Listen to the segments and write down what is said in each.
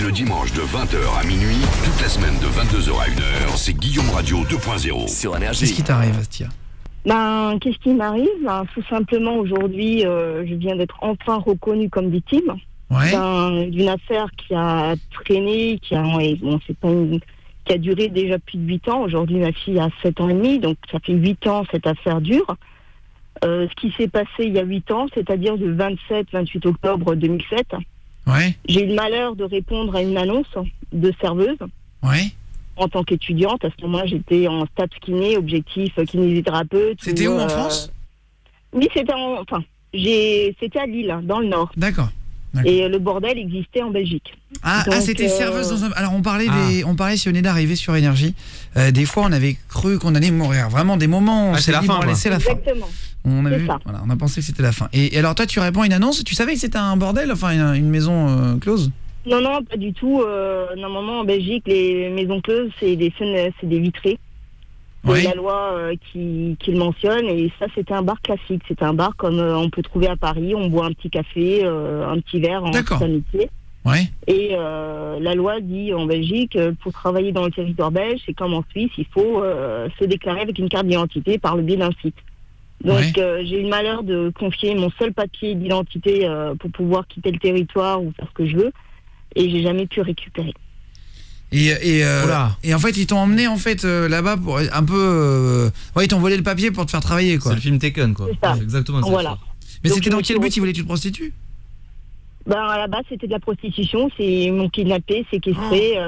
le dimanche de 20h à minuit, toute la semaine de 22h à 1h, c'est Guillaume Radio 2.0 sur Énergie. Qu'est-ce qui t'arrive, Astia? Qu'est-ce qui m'arrive? Tout simplement, aujourd'hui, je viens d'être enfin reconnue comme victime d'une affaire qui a traîné, qui a duré déjà plus de 8 ans. Aujourd'hui, ma fille a 7 ans et demi, donc ça fait 8 ans cette affaire dure. Ce qui s'est passé il y a 8 ans, c'est-à-dire le 27-28 octobre 2007, j'ai eu le malheur de répondre à une annonce de serveuse. En tant qu'étudiante, à ce moment-là, j'étais en STAPS kiné, objectif kinésithérapeute. C'était où en France? Oui, c'était à Lille, dans le Nord. D'accord. Et le bordel existait en Belgique. C'était serveuse dans un... Alors on parlait si on est d'arriver sur Énergie, des fois on avait cru qu'on allait mourir. Vraiment des moments, c'est la fin. C'est la fin. Exactement. On a pensé que c'était la fin. Et alors toi tu réponds à une annonce, tu savais que c'était un bordel, enfin une maison close? Non, pas du tout. Normalement en Belgique, les maisons closes, c'est des vitrées. C'est la loi qui le mentionne, et ça c'était un bar classique. C'est un bar comme on peut trouver à Paris, on boit un petit café, un petit verre en toute amitié. Et la loi dit en Belgique, pour travailler dans le territoire belge, c'est comme en Suisse, il faut se déclarer avec une carte d'identité par le biais d'un site. Donc j'ai eu le malheur de confier mon seul papier d'identité pour pouvoir quitter le territoire ou faire ce que je veux, et j'ai jamais pu récupérer. Et en fait ils t'ont emmené là-bas pour un peu ils t'ont volé le papier pour te faire travailler, quoi. C'est le film Taken, quoi. C'est ça. C'est exactement ça. Voilà. Mais donc, c'était dans quel but? Ils voulaient que tu te prostitues? À la base c'était de la prostitution, c'est mon kidnappé, séquestré,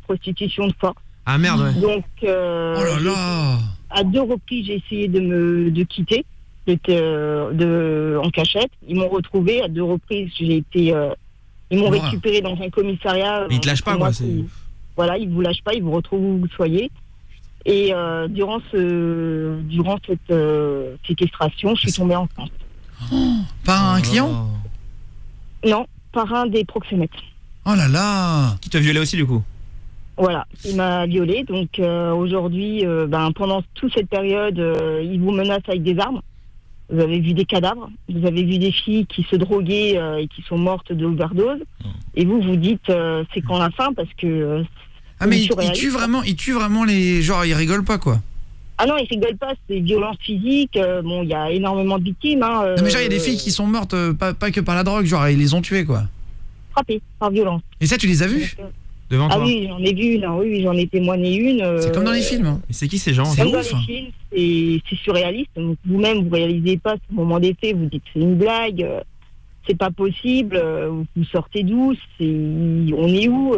prostitution de force. Ah merde, ouais. Donc oh là là. À 2 reprises j'ai essayé de quitter, en cachette. Ils m'ont retrouvé à 2 reprises, ils m'ont récupéré dans un commissariat. Mais ils te lâchent pas, quoi. Voilà, ils vous lâchent pas, ils vous retrouvent où vous soyez. Et durant cette séquestration, je suis tombée enceinte. Par un client? Non, par un des proxénètes. Oh là là. Qui t'a violé aussi, du coup? Voilà, il m'a violée. Donc aujourd'hui, pendant toute cette période, il vous menace avec des armes. Vous avez vu des cadavres, vous avez vu des filles qui se droguaient et qui sont mortes de overdose. Et vous dites c'est quand la fin, parce que mais il tue vraiment les... Genre ils rigolent pas, quoi. Ah non, ils rigolent pas, c'est violence physique. Il y a énormément de victimes. Non mais genre il y a des filles qui sont mortes pas que par la drogue, genre ils les ont tuées, quoi. Frappées par violence. Et ça tu les as vues? Devant toi? Ah oui, j'en ai vu une, j'en ai témoigné une. C'est comme dans les films. Hein. Et c'est qui ces gens? C'est ouf. Dans les films, c'est surréaliste. Donc, vous-même, vous réalisez pas ce moment des faits, vous dites c'est une blague, c'est pas possible, vous sortez d'où, on est où,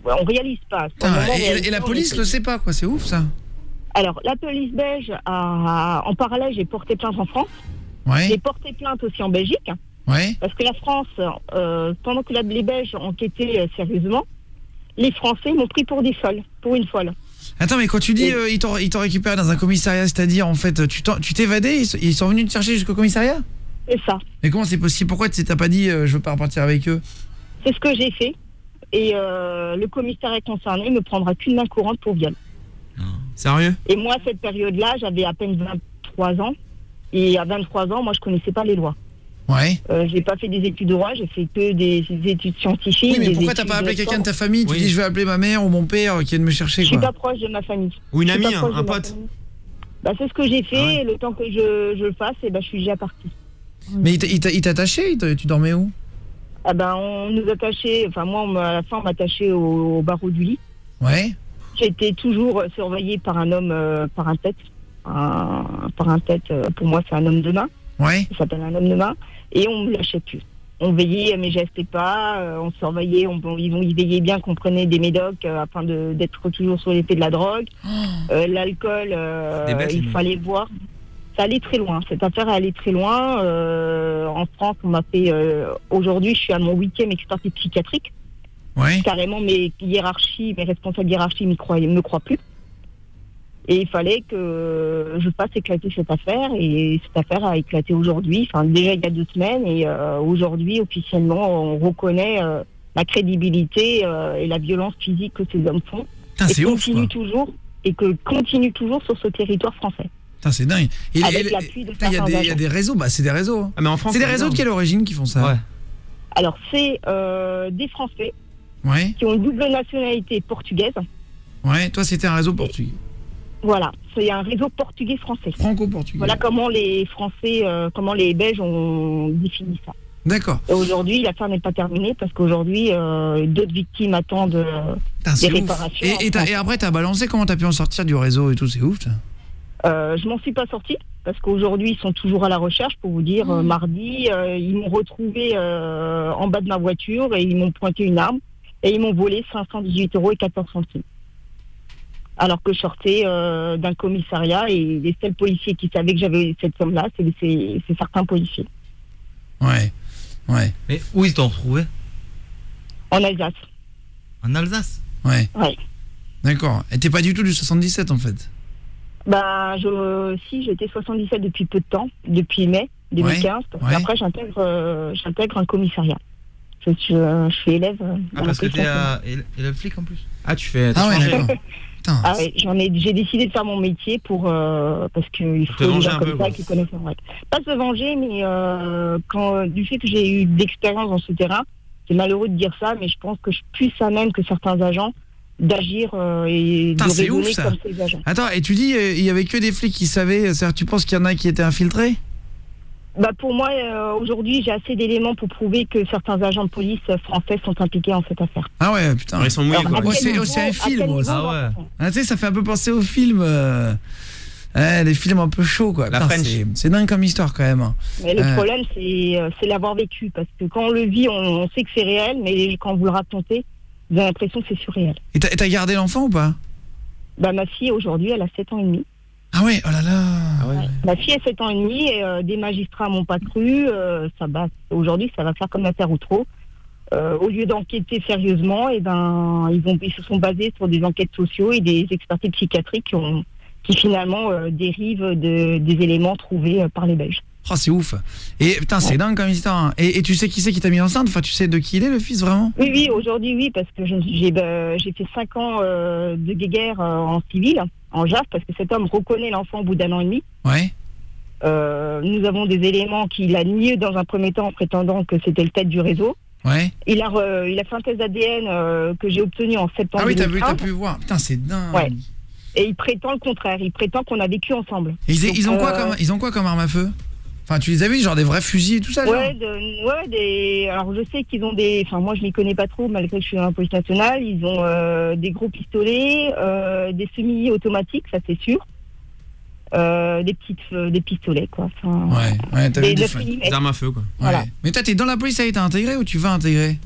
on réalise pas. Et la police le sait pas, quoi, c'est ouf ça. Alors, la police belge en parallèle, j'ai porté plainte en France. J'ai porté plainte aussi en Belgique. Parce que la France, pendant que les Belges enquêtaient sérieusement, les Français m'ont pris pour une folle. Attends, mais quand tu dis ils t'ont récupéré dans un commissariat, c'est-à-dire en fait tu t'es évadé, ils sont venus te chercher jusqu'au commissariat? C'est ça. Mais comment c'est possible? Pourquoi t'as pas dit je veux pas repartir avec eux? C'est ce que j'ai fait, et le commissariat concerné me prendra qu'une main courante pour viol. Sérieux? Et moi, à cette période-là, j'avais à peine 23 ans, et à 23 ans, moi je connaissais pas les lois. J'ai pas fait des études de droit, j'ai fait que des études scientifiques. Oui, mais pourquoi t'as pas appelé quelqu'un de ta famille? Tu dis je vais appeler ma mère ou mon père qui viennent me chercher, quoi. Je suis pas proche de ma famille. Ou une amie, un pote. C'est ce que j'ai fait, le temps que je le fasse, je suis déjà partie. Mais il t'attachait? Tu dormais où? On nous attachait, moi à la fin on m'attachait au barreau du lit. J'étais toujours surveillée par un homme, par un tête. Pour moi c'est un homme de main. Ça s'appelle un homme de main. Et on me lâchait plus. On veillait à mes gestes et pas, on surveillait, ils veillaient bien qu'on prenait des médocs afin d'être toujours sur l'effet de la drogue. L'alcool, il fallait boire. Ça allait très loin, cette affaire allait très loin. En France, on m'a fait... aujourd'hui, je suis à mon 8e expertise psychiatrique. Carrément, mes responsables hiérarchiques me croient plus. Et il fallait que je fasse éclater cette affaire, et cette affaire a éclaté aujourd'hui, déjà il y a 2 semaines, et aujourd'hui officiellement on reconnaît la crédibilité et la violence physique que ces hommes font. C'est continue toujours sur ce territoire français. C'est dingue. Il y a des réseaux, c'est des réseaux. Mais en France, c'est des réseaux de quelle origine qui font ça? Alors c'est des Français Ouais. qui ont une double nationalité portugaise. Ouais, toi c'était un réseau portugais. Voilà, c'est un réseau portugais-français. Franco-portugais. Voilà comment les Français, comment les Belges ont défini ça. D'accord. Et aujourd'hui, l'affaire n'est pas terminée parce qu'aujourd'hui, d'autres victimes attendent des réparations. Et après, t'as balancé, comment t'as pu en sortir du réseau et tout, c'est ouf ça. Je m'en suis pas sortie parce qu'aujourd'hui, ils sont toujours à la recherche. Pour vous dire, mardi, ils m'ont retrouvé en bas de ma voiture et ils m'ont pointé une arme et ils m'ont volé 518 € et 14 centimes. Alors que je sortais d'un commissariat et les seuls policiers qui savaient que j'avais cette somme-là, c'est certains policiers. Ouais. Mais où ils t'ont retrouvé? En Alsace. En Alsace? Ouais. D'accord. Et t'es pas du tout du 77 en fait. Bah, j'étais 77 depuis peu de temps, depuis mai 2015. Ouais. Après, j'intègre un commissariat. Je suis élève. Parce que t'es élève flic en plus. Ah, tu fais. Ah ouais, changé. d'accord. Putain. Ah ouais, j'ai décidé de faire mon métier parce qu'il faut te des venger gens un comme peu, ça quoi. qui connaissent le vrai. Pas se venger, mais du fait que j'ai eu d'expérience dans ce terrain, c'est malheureux de dire ça, mais je pense que je suis plus à même que certains agents d'agir et Putain, de c'est raisonner ouf, ça. comme ces agents. Attends, et tu dis, il y avait que des flics qui savaient, c'est-à-dire tu penses qu'il y en a qui étaient infiltrés? Bah pour moi, aujourd'hui, j'ai assez d'éléments pour prouver que certains agents de police français sont impliqués en cette affaire. Ah ouais, putain. Ils sont mouillés, Alors, quoi. à Ouais, quel c'est un niveau- film, à quel ouais, niveau ça. on Ah ouais. va faire Ah, tu sais, ça fait un peu penser aux films. Les films un peu chauds, quoi. La Putain, French. c'est dingue comme histoire, quand même. Mais le problème, c'est l'avoir vécu. Parce que quand on le vit, on sait que c'est réel, mais quand vous le racontez, vous avez l'impression que c'est surréel. Et t'as gardé l'enfant ou pas? Bah, ma fille, aujourd'hui, elle a 7 ans et demi. Ah ouais, oh là là. Ah ouais. Ma fille a 7 ans et demi et des magistrats m'ont pas cru. Aujourd'hui, ça va faire comme l'affaire Outreau. Au lieu d'enquêter sérieusement, ils se sont basés sur des enquêtes sociaux et des expertises psychiatriques qui finalement dérivent des éléments trouvés par les Belges. Oh, c'est ouf. Et putain, c'est dingue comme histoire. Hein. Et tu sais qui c'est qui t'a mis enceinte? Enfin, tu sais de qui il est, le fils, vraiment? Oui, aujourd'hui, oui, parce que j'ai fait 5 ans de guéguerre en civil, en JAF, parce que cet homme reconnaît l'enfant au bout d'1 an et demi. Ouais. Nous avons des éléments qu'il a niés dans un premier temps en prétendant que c'était le tête du réseau. Ouais. Il a fait un test ADN que j'ai obtenu en septembre Ah oui, t'as 2015, pu voir. Putain, c'est dingue. Ouais. Et il prétend le contraire. Il prétend qu'on a vécu ensemble. Et ils Donc, ont quoi comme arme à feu? Enfin, tu les as vus, genre des vrais fusils et tout ça, genre? Alors je sais qu'ils ont enfin moi je m'y connais pas trop malgré que je suis dans la police nationale. Ils ont des gros pistolets, des semi-automatiques, ça c'est sûr. Des pistolets quoi. Enfin, Ouais, t'as vu des 9 flingues. mm. Des armes à feu, quoi. Voilà. Ouais. Mais toi, t'es dans la police, ça y est, t'as intégré ou tu vas intégrer?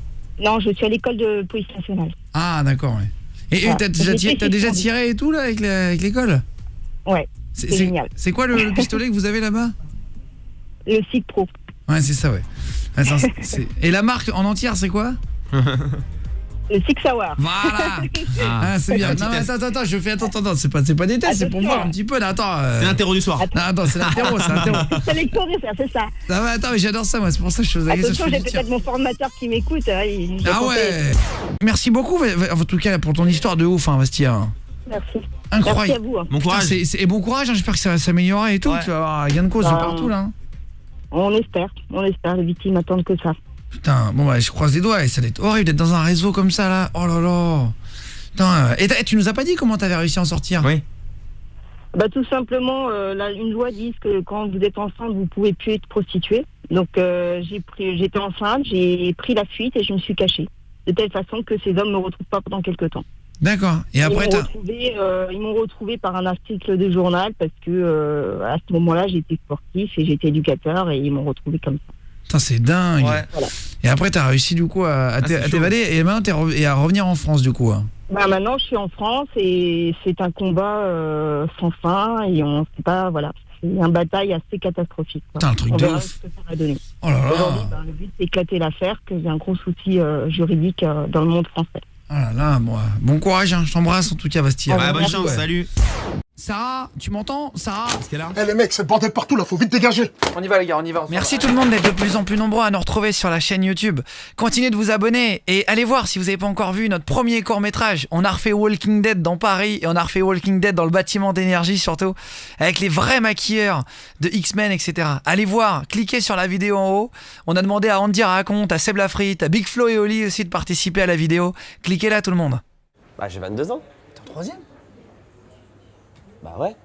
Non, je suis à l'école de police nationale. Ah, d'accord, ouais. Et Voilà. t'as déjà tiré et tout, là, avec l'école? Ouais, c'est génial. C'est quoi le pistolet que vous avez là-bas? Le site pro. Ouais, c'est ça, ouais. Attends, Et la marque en entière, c'est quoi? Le Six Hour. Voilà. Ah, c'est bien. Non, mais attends, je fais attends, c'est pas des tests, c'est pour voir un petit peu là. Attends. C'est l'interro du soir. Non, attends, c'est l'interro, c'est l'interro. C'est lectoriste, c'est ça. Non, mais attends, mais j'adore ça, moi, c'est pour ça que je faisais la question. Attention, j'ai peut-être mon formateur qui m'écoute. Ah ouais. Merci beaucoup, en tout cas, pour ton histoire de ouf, hein, Bastia. Merci. Incroyable. Merci à vous. Bon courage. Putain, et bon courage, hein, j'espère que ça va s'améliorer et tout. Ouais. Tu vas avoir gain de cause de partout là. Hein. On espère, les victimes attendent que ça. Putain, bon bah je croise les doigts et ça doit être horrible d'être dans un réseau comme ça là. Oh là là. Putain, et tu nous as pas dit comment t'avais réussi à en sortir? Oui. Bah tout simplement, une loi dit que quand vous êtes enceinte, vous pouvez plus être prostituée. Donc j'étais enceinte, j'ai pris la fuite et je me suis cachée. De telle façon que ces hommes ne me retrouvent pas pendant quelques temps. D'accord. Et après ils m'ont retrouvé par un article de journal parce que à ce moment-là, j'étais sportif et j'étais éducateur et ils m'ont retrouvé comme ça. Putain, c'est dingue. Ouais. Voilà. Et après t'as réussi du coup à t'évader et maintenant et à revenir en France du coup. Hein. Bah maintenant, je suis en France et c'est un combat sans fin et on sait pas, voilà, c'est une bataille assez catastrophique. Quoi. Putain, un truc on de verra ouf. ce que ça va donner. Oh là Aujourd'hui, là. le but c'est d'éclater l'affaire, qu'il y a un gros souci juridique dans le monde français. Oh là là, moi. Bon courage, hein. Je t'embrasse en tout cas, Bastia. Ouais, Ouais, bonne chance, salut. Sarah, tu m'entends? Sarah? Qu'est-ce qu'elle a? Eh les mecs, c'est le bordel partout là, faut vite dégager. On y va les gars, on y va. Merci tout le monde d'être de plus en plus nombreux à nous retrouver sur la chaîne YouTube. Continuez de vous abonner et allez voir si vous n'avez pas encore vu notre premier court-métrage. On a refait Walking Dead dans Paris et on a refait Walking Dead dans le bâtiment d'énergie surtout, avec les vrais maquilleurs de X-Men, etc. Allez voir, cliquez sur la vidéo en haut. On a demandé à Andy Raconte, à Seb Lafrite, à Big Flo et Oli aussi de participer à la vidéo. Cliquez là tout le monde. Bah j'ai 22 ans. T'es en 3e? Bah ouais.